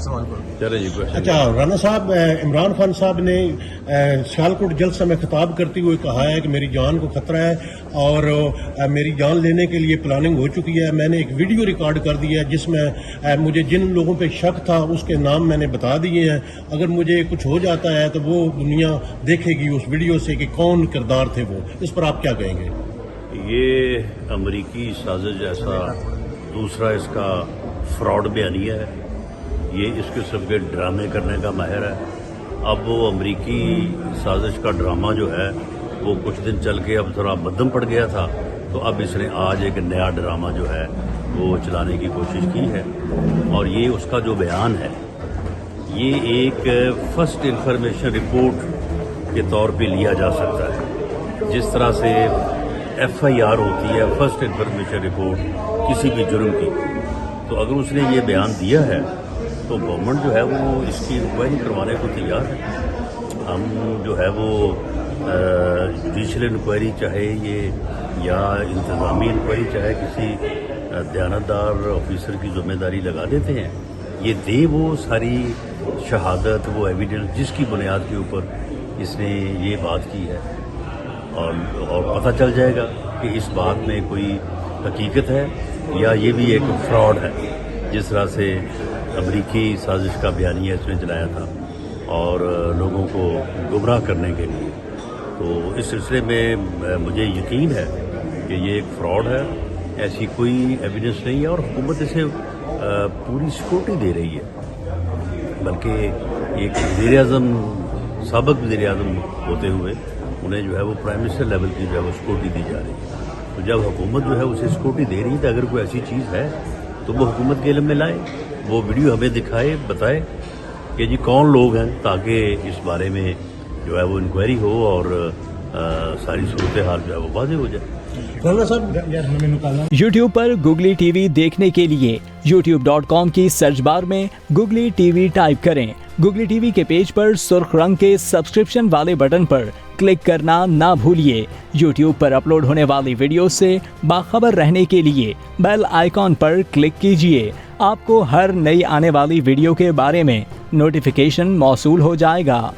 सवाल करो। चले जी क्वेश्चन। अच्छा राना साहब, इमरान खान साहब ने सियालकोट जलसा में खिताब करते हुए कहा है कि मेरी जान को खतरा है और मेरी जान लेने के लिए प्लानिंग हो चुकी है। मैंने एक वीडियो रिकॉर्ड कर दिया है जिसमें मुझे जिन लोगों पे शक था उसके नाम मैंने बता दिए हैं। अगर मुझे कुछ हो जाता है तो वो दुनिया देखेगी उस वीडियो से कि कौन किरदार थे वो। इस पर आप क्या कहेंगे? ये अमरीकी साजिश जैसा दूसरा इसका फ्रॉड बयानिया है। ये इस किस्म के ड्रामे करने का माहिर है। अब वो अमरीकी साजिश का ड्रामा जो है वो कुछ दिन चल के अब थोड़ा मध्यम पड़ गया था, तो अब इसने आज एक नया ड्रामा जो है वो चलाने की कोशिश की है। और ये उसका जो बयान है ये एक फर्स्ट इंफॉर्मेशन रिपोर्ट के तौर पे लिया जा सकता है। जिस तरह से FIR होती है, फर्स्ट इंफॉर्मेशन रिपोर्ट किसी भी जुर्म की, तो अगर उसने ये बयान दिया है तो गवर्नमेंट जो है वो इसकी इंक्वायरी करवाने को तैयार है। हम जो है वो जुडिशल इंक्वायरी चाहे ये या इंतज़ामी इंक्वायरी चाहे किसी दयानतदार ऑफिसर की जिम्मेदारी लगा देते हैं। ये दे वो सारी शहादत, वो एविडेंस जिसकी बुनियाद के ऊपर इसने ये बात की है, और पता चल जाएगा कि इस बात में कोई हकीकत है या ये भी एक फ्रॉड है। जिस तरह से अमरीकी साजिश का बयानिया इसने चलाया था और लोगों को गुमराह करने के लिए, तो इस सिलसिले में मुझे यकीन है कि ये एक फ्रॉड है। ऐसी कोई एविडेंस नहीं है और हुकूमत इसे पूरी सिक्योरिटी दे रही है। बल्कि एक वज़ीर-ए-आज़म, साबिक़ वज़ीर-ए-आज़म होते हुए उन्हें जो है वो प्राइम मिनिस्टर लेवल की जो है वो सिक्योरिटी दी जा रही है। तो जब हुकूमत जो है उसे सिक्योरिटी दे रही है तो अगर कोई ऐसी चीज़ है तो वो हुकूमत के इल्म में लाए, वो वीडियो हमें दिखाए, बताए कि जी कौन लोग हैं, ताकि इस बारे में जो है वो इंक्वायरी हो और सारी सूरत हाल जो है वो वाज़ेह हो जाए। राना साहब, YouTube पर गुगली टीवी देखने के लिए youtube.com की सर्च बार में गुगली टीवी टाइप करें। गुगली टीवी के पेज पर सुर्ख रंग के सब्सक्रिप्शन वाले बटन पर क्लिक करना ना भूलिए। YouTube पर अपलोड होने वाली वीडियो से बाखबर रहने के लिए बेल आइकॉन पर क्लिक कीजिए। आपको हर नई आने वाली वीडियो के बारे में नोटिफिकेशन मौसूल हो जाएगा।